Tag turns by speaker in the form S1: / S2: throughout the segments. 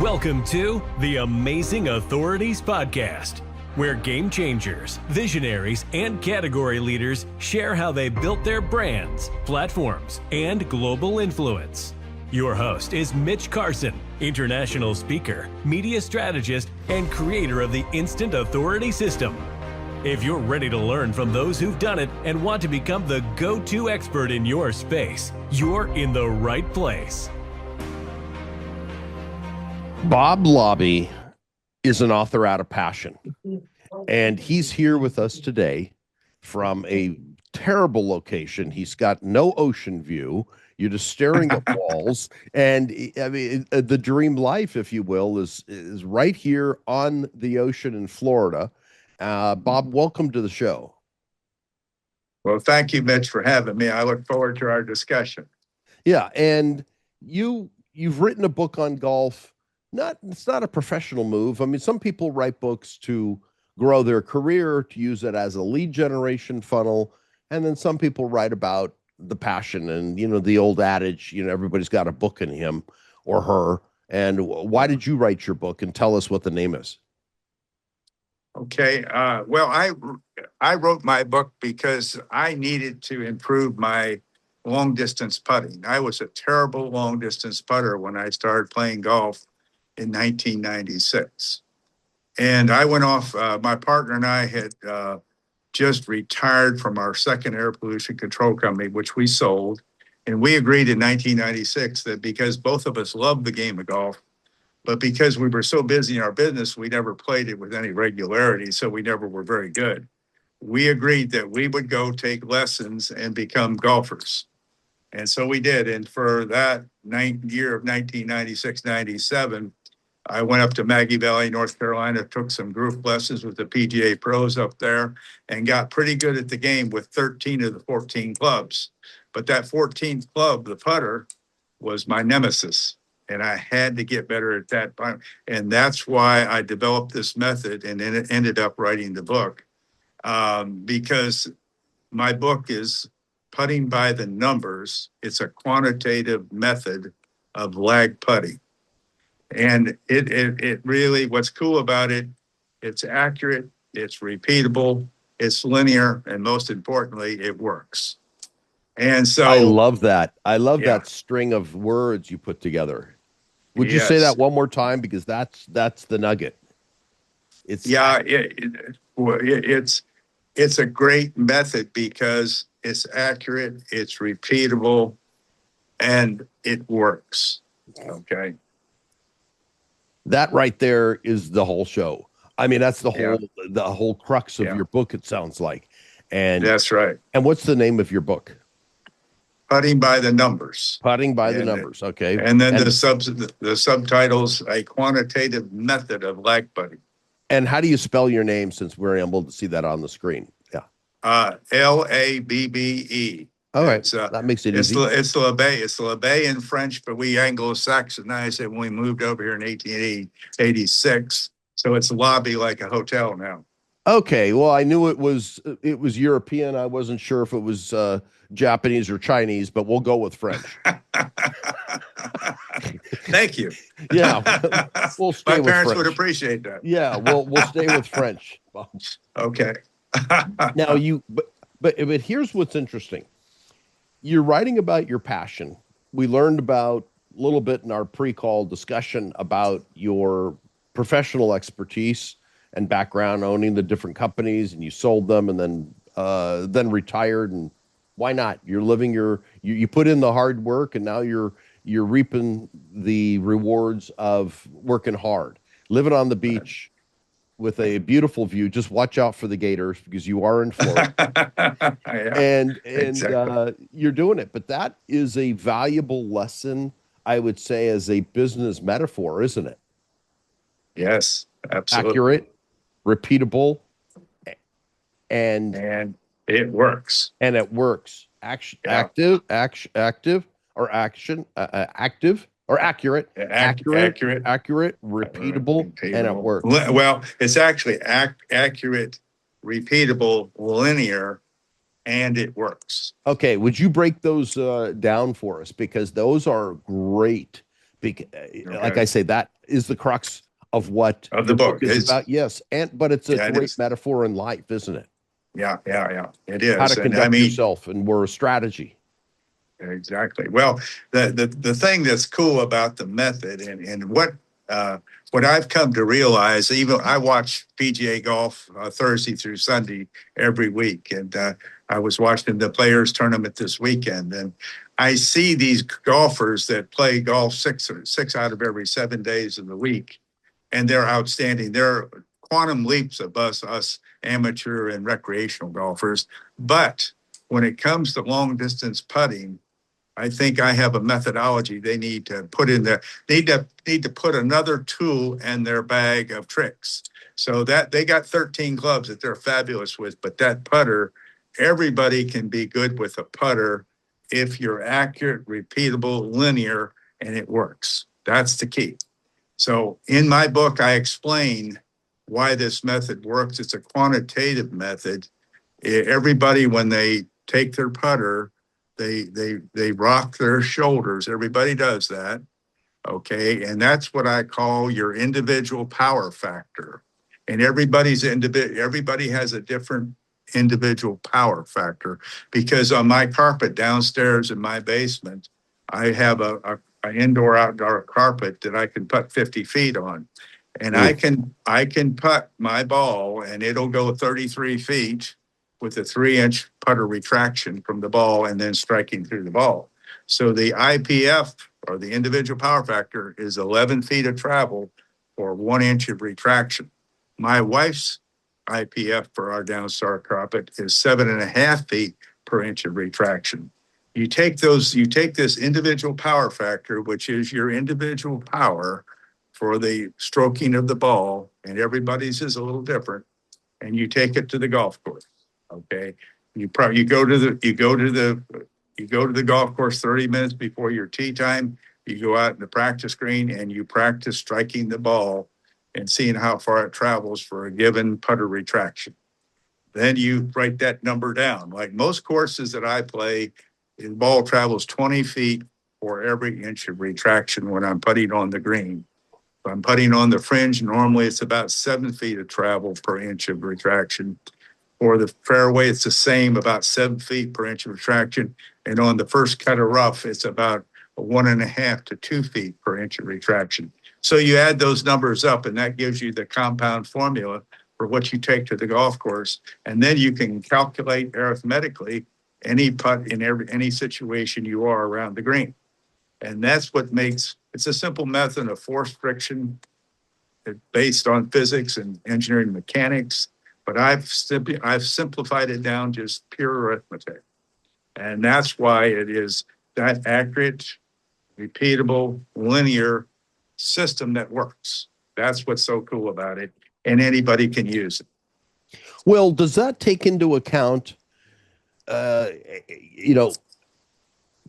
S1: Welcome to the Amazing Authorities Podcast, where game changers, visionaries, and category leaders share how they built their brands, platforms, and global influence. Your host is Mitch Carson, international speaker, media strategist, and creator of the Instant Authority System. If you're ready to learn from those who've done it and want to become the go-to expert in your space, you're in the right place.
S2: Bob Labbe is an author out of passion, and he's here with us today from a terrible location. He's got no ocean view. You're just staring at walls, and I mean, the dream life, if you will, is right here on the ocean in Florida. Bob, welcome to the show.
S3: Well, thank you, Mitch, for having me. I look forward to our discussion.
S2: Yeah, and you've written a book on golf. It's not a professional move. I mean, some people write books to grow their career, to use it as a lead generation funnel. And then some people write about the passion and, the old adage, everybody's got a book in him or her. And why did you write your book, and tell us what the name is?
S3: Okay. Well, I wrote my book because I needed to improve my long distance putting. I was a terrible long distance putter when I started playing golf in 1996. And I went off, my partner and I had just retired from our second air pollution control company, which we sold. And we agreed in 1996 that because both of us loved the game of golf, but because we were so busy in our business, we never played it with any regularity. So we never were very good. We agreed that we would go take lessons and become golfers. And so we did. And for that year of 1996-97, I went up to Maggie Valley, North Carolina, took some group lessons with the PGA pros up there, and got pretty good at the game with 13 of the 14 clubs. But that 14th club, the putter, was my nemesis. And I had to get better at that time. And that's why I developed this method and then ended up writing the book. Because my book is Putting by the Numbers. It's a quantitative method of lag putting. And it really, what's cool about it, it's accurate, it's repeatable, it's linear, and most importantly, it works. And so
S2: I love that. I love that string of words you put together. Would you say that one more time? Because that's the nugget. It's
S3: a great method because it's accurate, it's repeatable, and it works. Okay.
S2: That right there is the whole show. I mean, that's the whole crux of your book, it sounds like. And
S3: that's right.
S2: And what's the name of your book?
S3: Putting by the Numbers.
S2: Putting by the Numbers. Okay.
S3: And then the subtitles, A Quantitative Method of Lag Putting.
S2: And how do you spell your name, since we're able to see that on the screen? Yeah.
S3: Labbe.
S2: All right. That makes it easy.
S3: It's Labbe. It's Labbe in French, but we Anglo-Saxonized it when we moved over here in 1886. So it's lobby like a hotel now.
S2: Okay. Well, I knew it was European. I wasn't sure if it was Japanese or Chinese, but we'll go with French.
S3: Thank you.
S2: Yeah. We'll stay with
S3: My parents
S2: French.
S3: would appreciate that.
S2: Yeah. We'll stay with French.
S3: Okay.
S2: Now but here's what's interesting. You're writing about your passion. We learned about a little bit in our pre-call discussion about your professional expertise and background, owning the different companies, and you sold them and then retired. And why not? You're living you put in the hard work, and now you're reaping the rewards of working hard, living on the beach with a beautiful view. Just watch out for the gators, because you are in Florida. And exactly. You're doing it. But that is a valuable lesson, I would say, as a business metaphor, isn't it?
S3: Yes, absolutely.
S2: Accurate, repeatable, and
S3: it works.
S2: And it works. Active, or accurate, repeatable, and it works.
S3: Well, it's actually accurate, repeatable, linear, and it works.
S2: Okay, would you break those down for us? Because those are great Like I say, that is the crux of what
S3: Of the
S2: your book
S3: book.
S2: is about. Yes, but it's a
S3: Yeah, it
S2: great
S3: is.
S2: metaphor in life, isn't it?
S3: Yeah. It
S2: How
S3: is.
S2: to
S3: And I
S2: conduct
S3: mean,
S2: yourself and we're a strategy.
S3: exactly. Well, the thing that's cool about the method and what I've come to realize, even I watch PGA golf Thursday through Sunday every week, and I was watching the Players Tournament this weekend, and I see these golfers that play golf six out of every 7 days of the week, and they're outstanding. They're quantum leaps above us amateur and recreational golfers, but when it comes to long distance putting, I think I have a methodology they need to put in there. Need to put another tool in their bag of tricks. So that they got 13 clubs that they're fabulous with, but that putter, everybody can be good with a putter if you're accurate, repeatable, linear, and it works. That's the key. So in my book, I explain why this method works. It's a quantitative method. Everybody, when they take their putter, they rock their shoulders. Everybody does that. Okay. And that's what I call your individual power factor. And everybody has a different individual power factor, because on my carpet downstairs in my basement, I have a indoor outdoor carpet that I can put 50 feet on. And I can putt my ball and it'll go 33 feet with a 3-inch putter retraction from the ball and then striking through the ball. So the IPF, or the individual power factor, is 11 feet of travel for 1 inch of retraction. My wife's IPF for our downstar carpet is 7.5 feet per inch of retraction. You take this individual power factor, which is your individual power for the stroking of the ball, and everybody's is a little different, and you take it to the golf course. Okay. You go to the golf course 30 minutes before your tee time. You go out in the practice green and you practice striking the ball and seeing how far it travels for a given putter retraction. Then you write that number down. Like most courses that I play, the ball travels 20 feet for every inch of retraction when I'm putting on the green. If I'm putting on the fringe, normally it's about 7 feet of travel per inch of retraction. For the fairway, it's the same, about 7 feet per inch of retraction. And on the first cut of rough, it's about 1.5 to 2 feet per inch of retraction. So you add those numbers up, and that gives you the compound formula for what you take to the golf course. And then you can calculate arithmetically any putt in any situation you are around the green. And that's what makes it's a simple method of force friction based on physics and engineering mechanics. But I've simplified it down just pure arithmetic. And that's why it is that accurate, repeatable, linear system that works. That's what's so cool about it. And anybody can use it.
S2: Well, does that take into account, you know,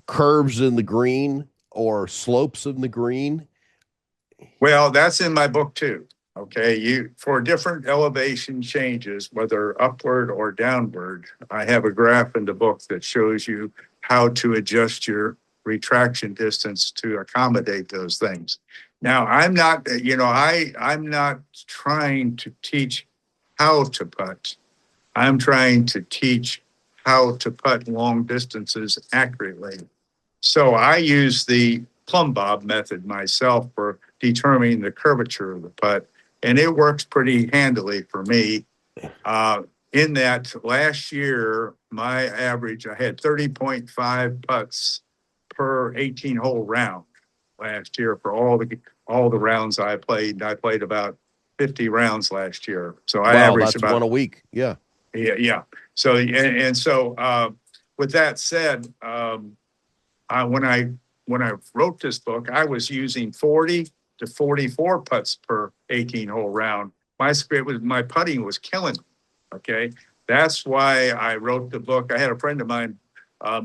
S2: curves in the green or slopes in the green?
S3: Well, that's in my book too. Okay, for different elevation changes, whether upward or downward, I have a graph in the book that shows you how to adjust your retraction distance to accommodate those things. Now, I'm not trying to teach how to putt. I'm trying to teach how to putt long distances accurately. So I use the plumb bob method myself for determining the curvature of the putt, and it works pretty handily for me. In that last year, my average, I had 30.5 putts per 18-hole round last year for all the rounds I played. I played about 50 rounds last year, so I averaged
S2: that's
S3: about
S2: one a week. Yeah.
S3: yeah. So with that said, when I wrote this book, I was using 40 to 44 putts per 18-hole round. My putting was killing me. Okay, that's why I wrote the book. I had a friend of mine,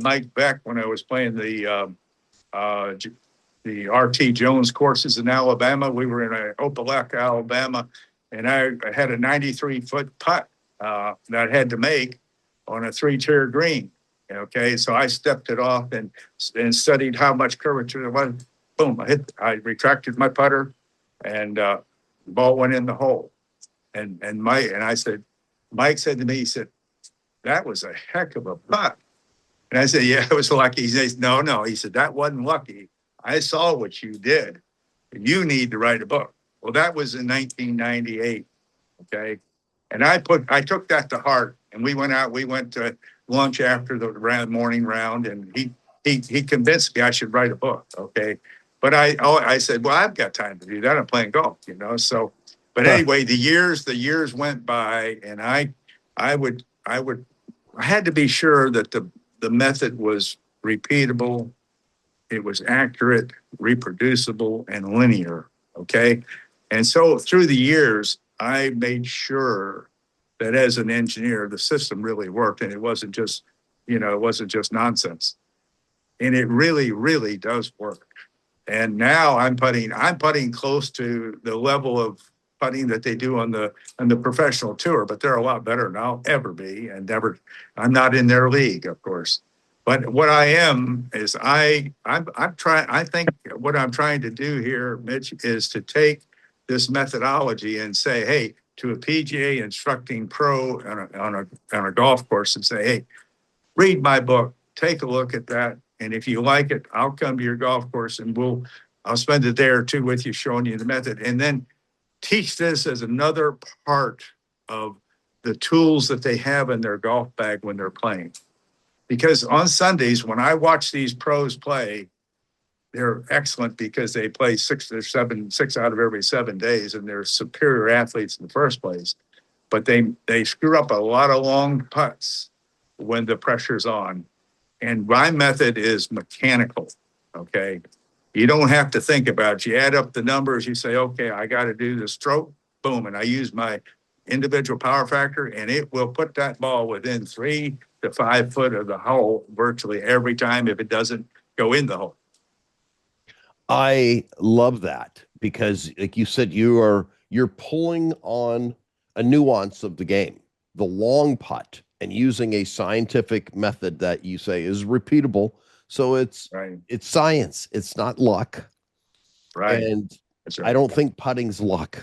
S3: Mike Beck, when I was playing the RT Jones courses in Alabama. We were in Opelika, Alabama, and I had a 93-foot putt that I had to make on a 3-tier green. Okay, so I stepped it off and studied how much curvature there was. boom, I retracted my putter, and the ball went in the hole. And I said, Mike said to me, he said, that was a heck of a putt. And I said, yeah, it was lucky. He says, no. He said, that wasn't lucky. I saw what you did. You need to write a book. Well, that was in 1998. Okay. And I took that to heart, and we went to lunch after the morning round, and he convinced me I should write a book. Okay. But I said, well, I've got time to do that. I'm playing golf, so, but anyway, the years went by, and I had to be sure that the method was repeatable, it was accurate, reproducible, and linear. Okay. And so through the years, I made sure that as an engineer, the system really worked, and it wasn't just nonsense. And it really, really does work. And now I'm putting close to the level of putting that they do on the professional tour, but they're a lot better than I'll ever be, and never. I'm not in their league, of course. But what I am is I'm trying. I think what I'm trying to do here, Mitch, is to take this methodology and say, hey, to a PGA instructing pro on a golf course, and say, hey, read my book, take a look at that, and if you like it, I'll come to your golf course, and I'll spend a day or two with you showing you the method, and then teach this as another part of the tools that they have in their golf bag when they're playing. Because on Sundays, when I watch these pros play, they're excellent because they play 6 out of every 7 days, and they're superior athletes in the first place. But they screw up a lot of long putts when the pressure's on. And my method is mechanical, okay? You don't have to think about it. You add up the numbers, you say, okay, I got to do the stroke, boom, and I use my individual power factor, and it will put that ball within 3 to 5 foot of the hole virtually every time if it doesn't go in the hole.
S2: I love that because, like you said, you're pulling on a nuance of the game, the long putt, and using a scientific method that you say is repeatable. So it's
S3: Right.
S2: It's science. It's not luck.
S3: Right.
S2: And
S3: That's right.
S2: I don't think putting's luck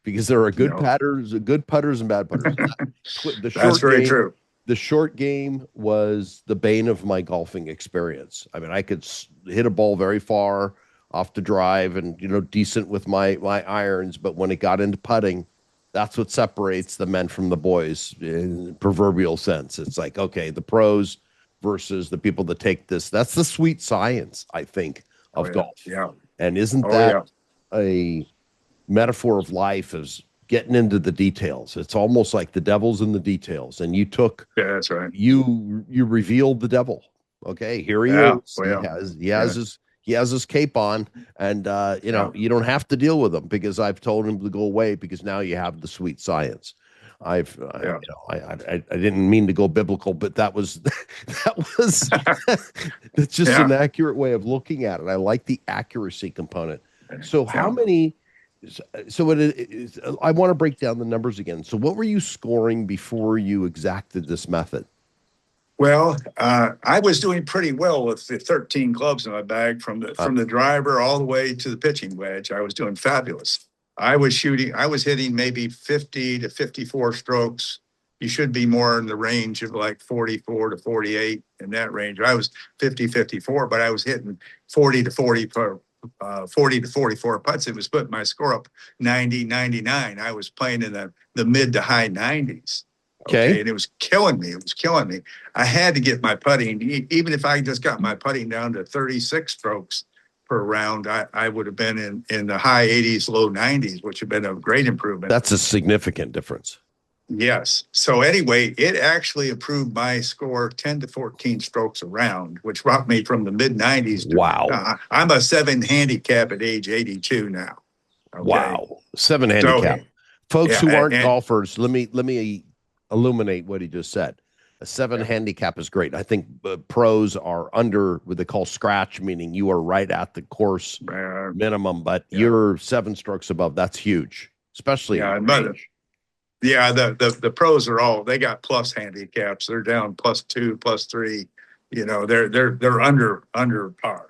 S2: because there are good putters and bad putters. The
S3: That's
S2: short
S3: very
S2: game,
S3: true.
S2: the short game was the bane of my golfing experience. I mean, I could hit a ball very far off the drive and, decent with my irons. But when it got into putting, that's what separates the men from the boys in proverbial sense. It's like, okay, the pros versus the people that take this. That's the sweet science, I think, of golf.
S3: Yeah.
S2: And isn't that a metaphor of life, is getting into the details? It's almost like the devil's in the details. And you took,
S3: that's right.
S2: You revealed the devil. Okay, here he is. He has his cape on, and you don't have to deal with him because I've told him to go away because now you have the sweet science. I didn't mean to go biblical, but that was that's just an accurate way of looking at it. I like the accuracy component. So how many? So it is. I want to break down the numbers again. So what were you scoring before you exacted this method?
S3: Well, I was doing pretty well with the 13 clubs in my bag from the driver all the way to the pitching wedge. I was doing fabulous. I was hitting maybe 50 to 54 strokes. You should be more in the range of like 44 to 48 in that range. I was 50, 54, but I was hitting 40 to 44 putts. It was putting my score up 90, 99. I was playing in the mid to high 90s. Okay. And it was killing me. I had to get my putting, even if I just got my putting down to 36 strokes per round, I would have been in the high 80s, low 90s, which would have been a great improvement.
S2: That's a significant difference.
S3: Yes. So anyway, it actually improved my score 10 to 14 strokes a round, which brought me from the mid 90s.
S2: Wow.
S3: I'm a 7 handicap at age 82 now.
S2: Okay? Wow. 7 handicap. Folks who aren't golfers, let me illuminate what he just said. A 7 handicap is great. I think pros are under what they call scratch, meaning you are right at the course minimum, but you're 7 strokes above. That's huge, especially
S3: the pros are they got plus handicaps. They're down +2, +3. They're under par.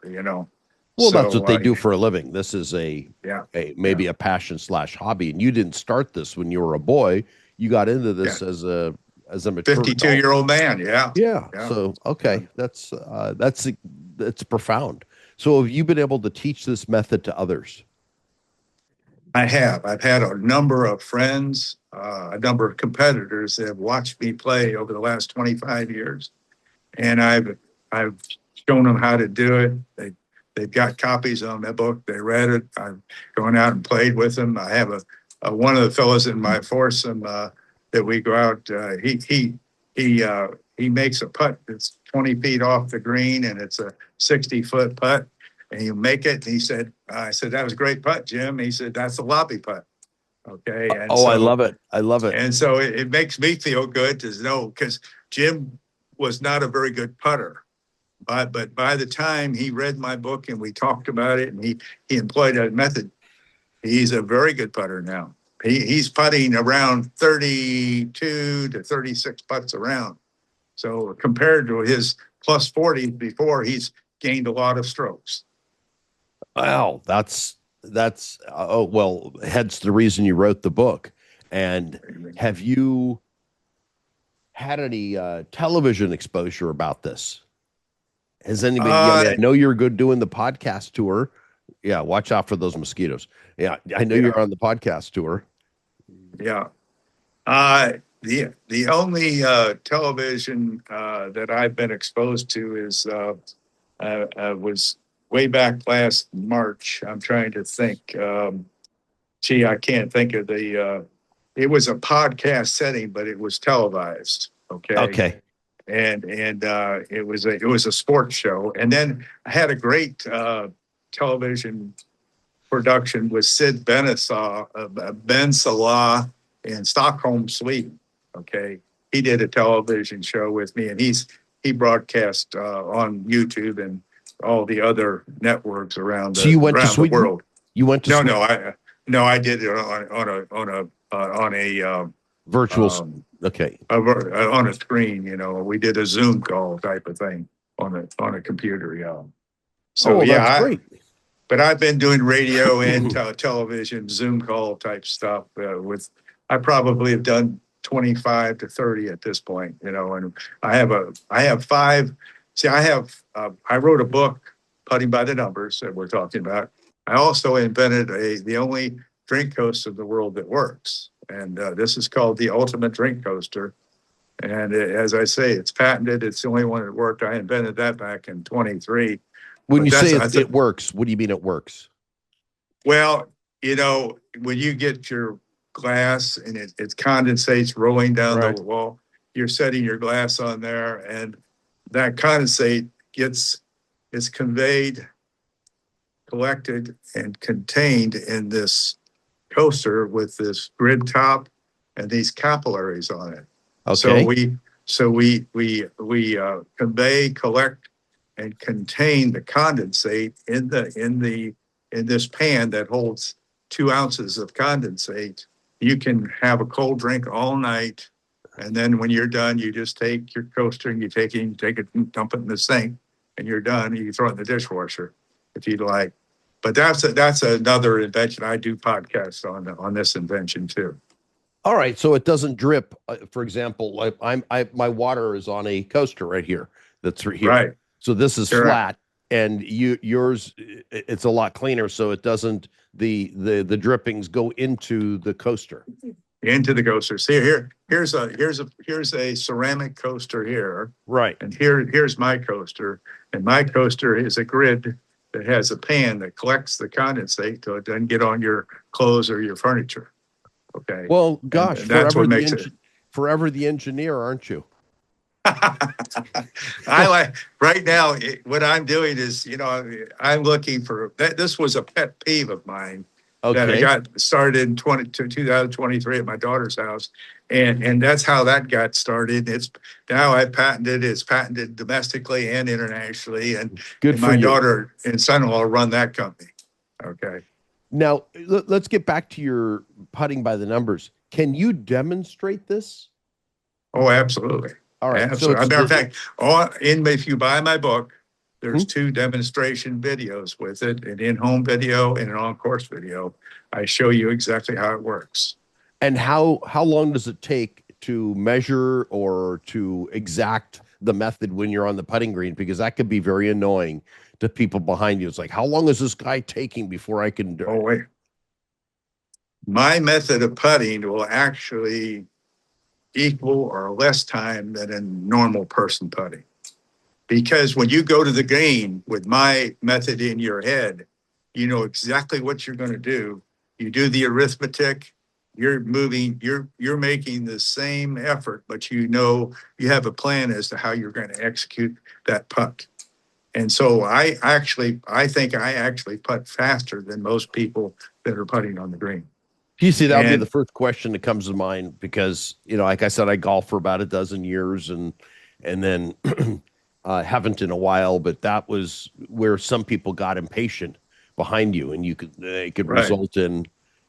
S2: Well, that's
S3: So
S2: what they do for a living. This is
S3: yeah,
S2: maybe
S3: yeah,
S2: a passion slash hobby. And you didn't start this when you were a boy. You got into
S3: yeah.
S2: this as a mature
S3: 52
S2: adult.
S3: year old man. Yeah,
S2: Yeah.
S3: yeah,
S2: So
S3: yeah.
S2: okay, that's profound. So have you been able to teach this method to others?
S3: I have. I've had a number of friends, a number of competitors that have watched me play over the last 25 years, and I've shown them how to do it. They've got copies of my book. They read it. I've gone out and played with them. I have one of the fellows in my foursome that we go out. He makes a putt that's 20 feet off the green, and it's a 60-foot putt. And you make it. And he said, I said, that was a great putt, Jim. He said, that's a Labbe putt. Okay. And
S2: Oh, I
S3: so
S2: love it. I love it.
S3: it makes me feel good to know, because Jim was not a very good putter. But by the time he read my book and we talked about it, and he employed that method, he's a very good putter now. He's putting around 32 to 36 putts around. So compared to his plus 40 before, he's gained a lot of strokes.
S2: Wow, that's oh well, hence the reason you wrote the book. And have you had any television exposure about this? Has anybody? I mean, I
S3: Uh,
S2: know you're good doing the podcast tour. Yeah, watch out for those mosquitoes. Yeah, I know
S3: yeah,
S2: you're on the podcast tour.
S3: yeah. The only television that I've been exposed to is was way back last March. I'm trying to think. I can't think of the. It was a podcast setting, but it was televised. Okay,
S2: Okay,
S3: and it was a sports show, and then I had a great television production with Sid Benesaw, Ben Salah in Stockholm, Sweden. Okay, he did a television show with me, and he broadcast on YouTube and all the other networks
S2: so you went to
S3: around the
S2: Sweden.
S3: world.
S2: You went to
S3: No,
S2: Sweden.
S3: I did it
S2: Virtual.
S3: um,
S2: Okay.
S3: on a screen. You know, we did a Zoom call type of thing on a computer. Yeah.
S2: Oh,
S3: So
S2: well, that's
S3: yeah,
S2: great.
S3: but I've been doing radio and television, Zoom call type stuff I probably have done 25 to 30 at this point, and I have five. See, I wrote a book, Putting by the Numbers, that we're talking about. I also invented the only drink coaster in the world that works. And this is called the Ultimate Drink Coaster. And as I say, it's patented. It's the only one that worked. I invented that back in 23.
S2: When
S3: But
S2: you say
S3: that's
S2: it works, what do you mean it works?
S3: well, when you get your glass and it condensates rolling down the
S2: Right.
S3: wall, you're setting your glass on there, and that condensate is conveyed, collected, and contained in this coaster with this grid top and these capillaries on it. So
S2: Okay.
S3: we convey, collect, and contain the condensate in this pan that holds 2 ounces of condensate. You can have a cold drink all night, and then when you're done, you just take your coaster and you take it and dump it in the sink, and you're done. You throw it in the dishwasher if you'd like. But that's another invention. I do podcasts on this invention too.
S2: All right. So it doesn't drip. For example, like my water is on a coaster right here. That's right here.
S3: Right.
S2: So this is
S3: Correct.
S2: flat, and yours it's a lot cleaner. So it doesn't the drippings go into the coaster.
S3: Into the coaster. See here's a ceramic coaster here,
S2: Right.
S3: and here's my coaster, and my coaster is a grid that has a pan that collects the condensate so it doesn't get on your clothes or your furniture. Okay.
S2: Well, gosh,
S3: And that's what makes it.
S2: forever the engineer, aren't you?
S3: I like right now. What I'm doing is, I'm looking for that. This was a pet peeve of mine that I
S2: Okay.
S3: got started in 2023 at my daughter's house, and that's how that got started. It's now it's patented domestically and internationally, and
S2: Good for
S3: my
S2: you.
S3: daughter and son-in-law run that company. Okay.
S2: Now, let's get back to your putting by the numbers. Can you demonstrate this?
S3: Oh, absolutely.
S2: All right.
S3: Absolutely. As a matter of fact, if you buy my book, There's two demonstration videos with it, an in-home video and an on-course video. I show you exactly how it works.
S2: And how long does it take to measure or to exact the method when you're on the putting green? Because that could be very annoying to people behind you. It's like, how long is this guy taking before I can do it?
S3: Oh, wait. My method of putting will actually equal or less time than a normal person putting. Because when you go to the green with my method in your head, you know exactly what you're going to do. You do the arithmetic, you're moving, you're making the same effort, but you know you have a plan as to how you're going to execute that putt. And so I think I actually putt faster than most people that are putting on the green.
S2: You see, that would be
S3: And
S2: the first question that comes to mind because, you know, like I said, I golf for about a dozen years and then haven't in a while, but that was where some people got impatient behind you, and it could
S3: right.
S2: result in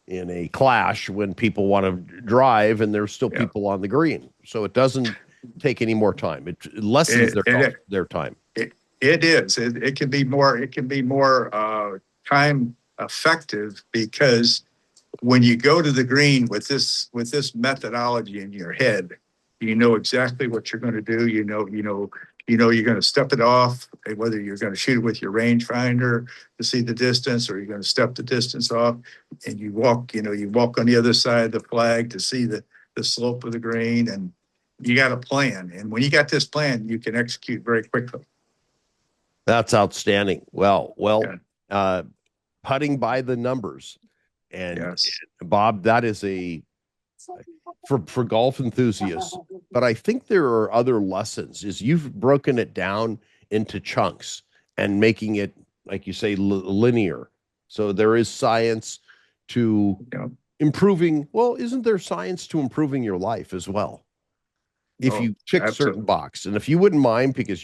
S2: a clash when people want to drive and there's still
S3: Yeah.
S2: people on the green. So it doesn't take any more time. It lessens their time.
S3: It is. It can be more time effective because when you go to the green with this methodology in your head, you know exactly what you're going to do. You know you're going to step it off, whether you're going to shoot it with your rangefinder to see the distance, or you're going to step the distance off, and you walk on the other side of the flag to see the slope of the green, and you got a plan. And when you got this plan, you can execute very quickly.
S2: That's outstanding. Well,
S3: Yeah.
S2: Putting by the numbers. And
S3: Yes.
S2: Bob, that is for golf enthusiasts, but I think there are other lessons. Is you've broken it down into chunks and making it, like you say, linear. So there is science to improving. Well, isn't there science to improving your life as well? If you tick certain box, and if you wouldn't mind, because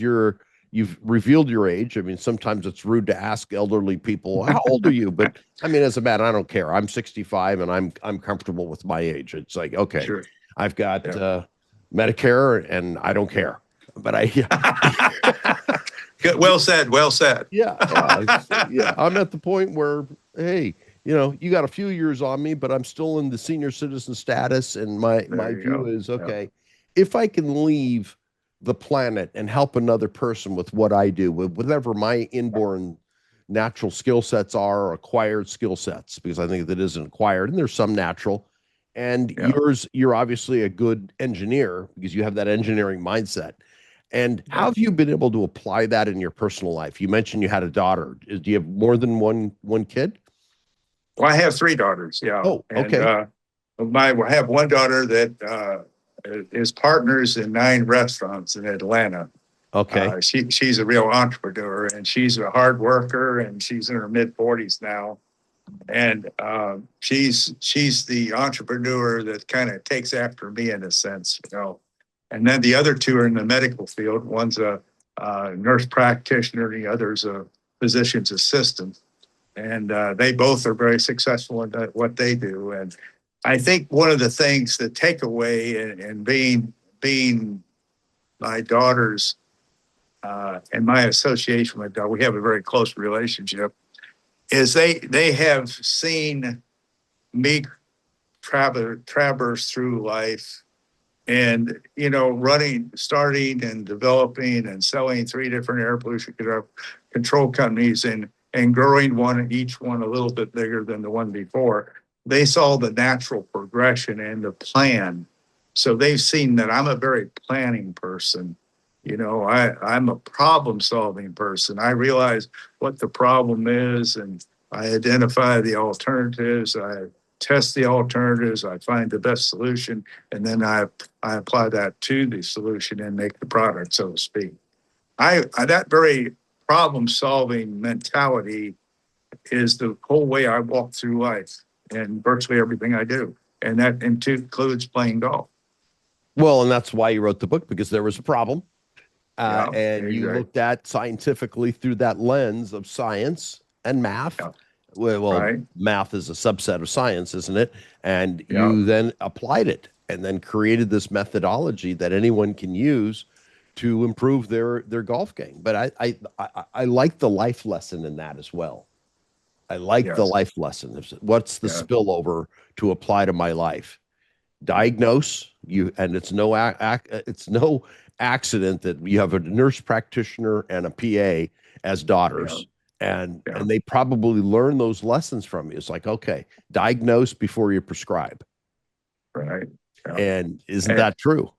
S2: you've revealed your age. I mean, sometimes it's rude to ask elderly people, how old are you? But I mean, as a man, I don't care. I'm 65 and I'm comfortable with my age. It's like, okay, sure. I've got Medicare and I don't care. But
S3: well said.
S2: Yeah. I'm at the point where, hey, you got a few years on me, but I'm still in the senior citizen status. And my view is, okay, if I can leave the planet and help another person with what I do, with whatever my inborn natural skill sets are, or acquired skill sets, because I think that isn't acquired and there's some natural. And you're obviously a good engineer because you have that engineering mindset. And how have you been able to apply that in your personal life? You mentioned you had a daughter. Do you have more than one kid?
S3: Well, I have 3 daughters. Yeah.
S2: Oh, okay.
S3: And I have one daughter that is partners in 9 restaurants in Atlanta.
S2: Okay.
S3: She's a real entrepreneur, and she's a hard worker, and she's in her mid-40s now. And she's the entrepreneur that kind of takes after me in a sense, And then the other 2 are in the medical field. One's a nurse practitioner, and the other's a physician's assistant. And they both are very successful in what they do. And I think one of the things that take away in being my daughters and my association with them, we have a very close relationship, is they have seen me traverse through life and, starting and developing and selling 3 different air pollution control companies and growing each one a little bit bigger than the one before. They saw the natural progression and the plan. So they've seen that I'm a very planning person. I'm a problem-solving person. I realize what the problem is, and I identify the alternatives. I test the alternatives. I find the best solution, and then I apply that to the solution and make the product, so to speak. That very problem-solving mentality is the whole way I walk through life and virtually everything I do. And that includes playing golf.
S2: Well, and that's why you wrote the book, because there was a problem. And you looked at scientifically through that lens of science and math. Yeah. Well, math is a subset of science, isn't it? And you then applied it and then created this methodology that anyone can use to improve their golf game. But I like the life lesson in that as well. I like the
S3: Yes.
S2: life lesson. What's the
S3: Yeah.
S2: spillover to apply to my life? Diagnose you, and it's no accident that you have a nurse practitioner and a PA as
S3: Yeah.
S2: daughters, and
S3: Yeah.
S2: they probably learn those lessons from you. It's like, okay, diagnose before you prescribe,
S3: Right. Yeah.
S2: and isn't
S3: And
S2: that true?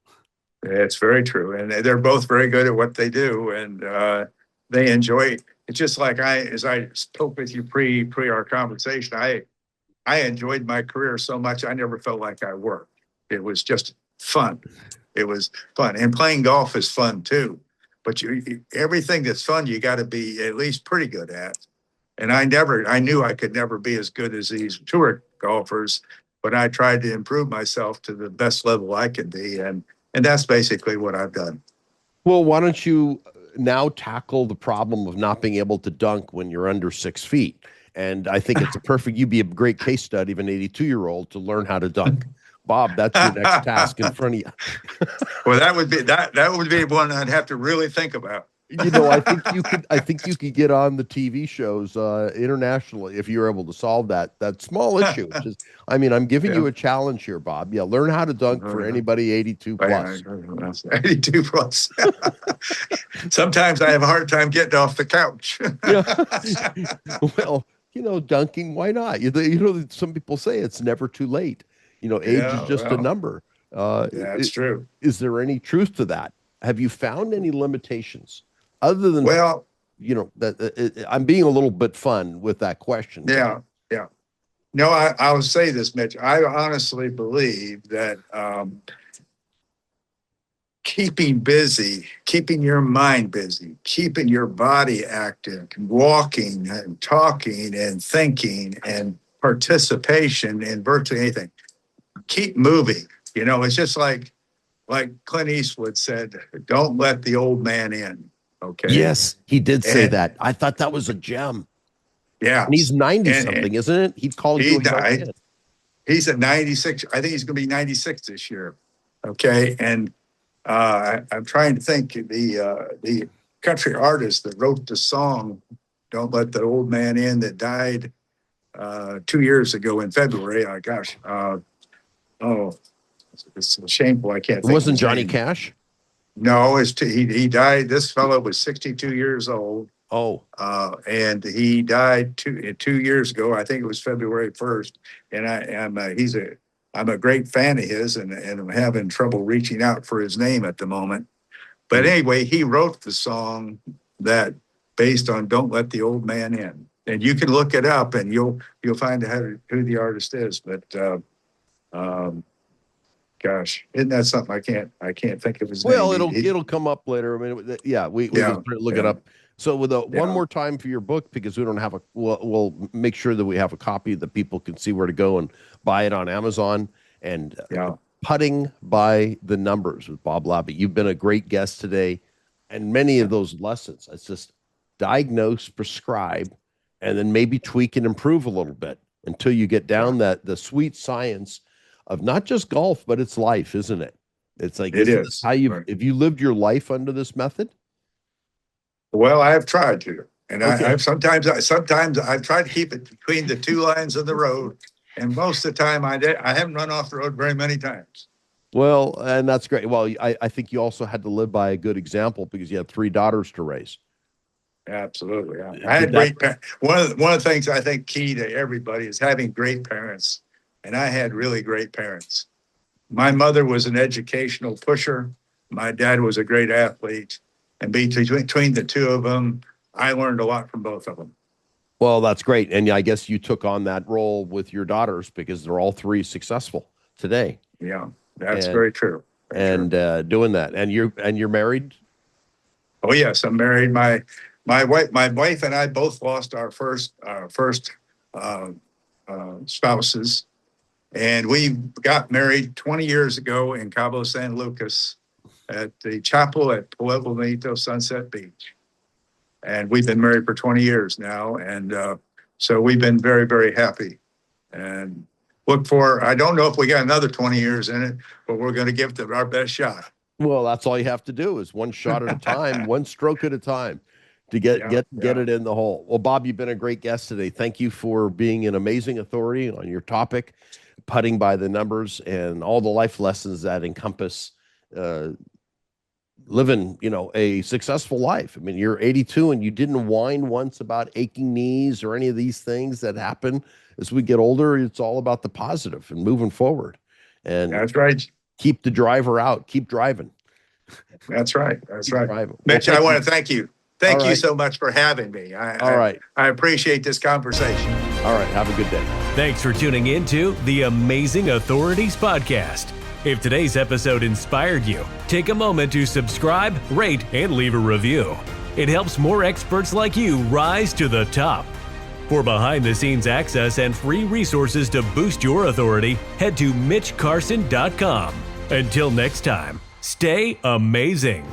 S3: it's very true. And they're both very good at what they do, and they enjoy it. It's just like as I spoke with you pre our conversation, I enjoyed my career so much. I never felt like I worked. It was just fun. It was fun, and playing golf is fun too. But everything that's fun, you got to be at least pretty good at. And I knew I could never be as good as these tour golfers, but I tried to improve myself to the best level I could be, and that's basically what I've done.
S2: Well, why don't you now tackle the problem of not being able to dunk when you're under 6 feet? And I think it's a perfect, you'd be a great case study of an 82-year-old to learn how to dunk. Bob, that's your next task in front of you.
S3: Well, that would be one I'd have to really think about.
S2: I think you could get on the TV shows internationally if you're able to solve that small issue. I mean, I'm giving
S3: Yeah.
S2: you a challenge here, Bob. Yeah, learn how to dunk for anybody 82 plus.
S3: 82 plus. Sometimes I have a hard time getting off the couch.
S2: Yeah. Well, dunking, why not? Some people say it's never too late. Age is
S3: Yeah,
S2: just a
S3: well,
S2: number.
S3: yeah, it's true.
S2: Is there any truth to that? Have you found any limitations other than,
S3: Well,
S2: I'm being a little bit fun with that question.
S3: yeah, yeah. No, I'll say this, Mitch. I honestly believe that keeping busy, keeping your mind busy, keeping your body active, walking and talking and thinking and participation in virtually anything. Keep moving. It's just like Clint Eastwood said, don't let the old man in. Okay.
S2: Yes, he did say
S3: And
S2: that. I thought that was a gem.
S3: yeah.
S2: And he's 90
S3: And
S2: something, isn't it? He'd call
S3: he
S2: you a young
S3: died.
S2: kid.
S3: He's at 96. I think he's going to be 96 this year. Okay. And I'm trying to think the country artist that wrote the song, Don't Let the Old Man In, that died 2 years ago in February. It's shameful. I can't
S2: It
S3: think.
S2: wasn't
S3: of his
S2: Johnny
S3: name.
S2: Cash?
S3: No, he died. This fellow was 62 years old.
S2: Oh.
S3: And he died 2 years ago. I think it was February 1st. And I'm a great fan of his, and I'm having trouble reaching out for his name at the moment. But anyway, he wrote the song that based on "Don't Let the Old Man In," and you can look it up, and you'll find out who the artist is. But gosh, isn't that something? I can't think of his name.
S2: Well, it'll come up later. I mean, yeah, we can look it up. So with one more time for your book, because we don't have we'll make sure that we have a copy that people can see where to go and buy it on Amazon. And Putting by the Numbers with Bob Labbe. You've been a great guest today, and many of those lessons. It's just diagnose, prescribe, and then maybe tweak and improve a little bit until you get down the sweet science of not just golf, but it's life, isn't it? It's like,
S3: it is.
S2: How have you lived your life under this method?
S3: Well, I have tried to, and
S2: Okay.
S3: I've sometimes I've tried to keep it between the two lines of the road, and most of the time I haven't run off the road very many times.
S2: Well, and that's great. Well, I think you also had to live by a good example because you had 3 daughters to raise.
S3: Absolutely, I had great parents. One of the things I think key to everybody is having great parents, and I had really great parents. My mother was an educational pusher. My dad was a great athlete. And between the two of them, I learned a lot from both of them.
S2: Well, that's great. And I guess you took on that role with your daughters because they're all 3 successful today.
S3: Yeah, that's very true.
S2: Doing that. And you're married?
S3: Oh, yes, I'm married. My wife and I both lost our first spouses. And we got married 20 years ago in Cabo San Lucas at the chapel at Pueblo Bonito, Sunset Beach. And we've been married for 20 years now. And so we've been very, very happy. And I don't know if we got another 20 years in it, but we're going to give it our best shot.
S2: Well, that's all you have to do is one shot at a time, one stroke at a time to get it in the hole. Well, Bob, you've been a great guest today. Thank you for being an amazing authority on your topic, putting by the numbers, and all the life lessons that encompass living, a successful life. I mean, you're 82 and you didn't whine once about aching knees or any of these things that happen as we get older. It's all about the positive and moving forward. And
S3: that's right.
S2: Keep the driver out. Keep driving.
S3: That's right. That's right.
S2: Driving.
S3: Mitch, I want to thank you. Thank you
S2: right.
S3: so much for having me.
S2: All right.
S3: I appreciate this conversation.
S2: All right. Have a good day.
S1: Thanks for tuning in to the Amazing Authorities Podcast. If today's episode inspired you, take a moment to subscribe, rate, and leave a review. It helps more experts like you rise to the top. For behind-the-scenes access and free resources to boost your authority, head to MitchCarson.com. Until next time, stay amazing.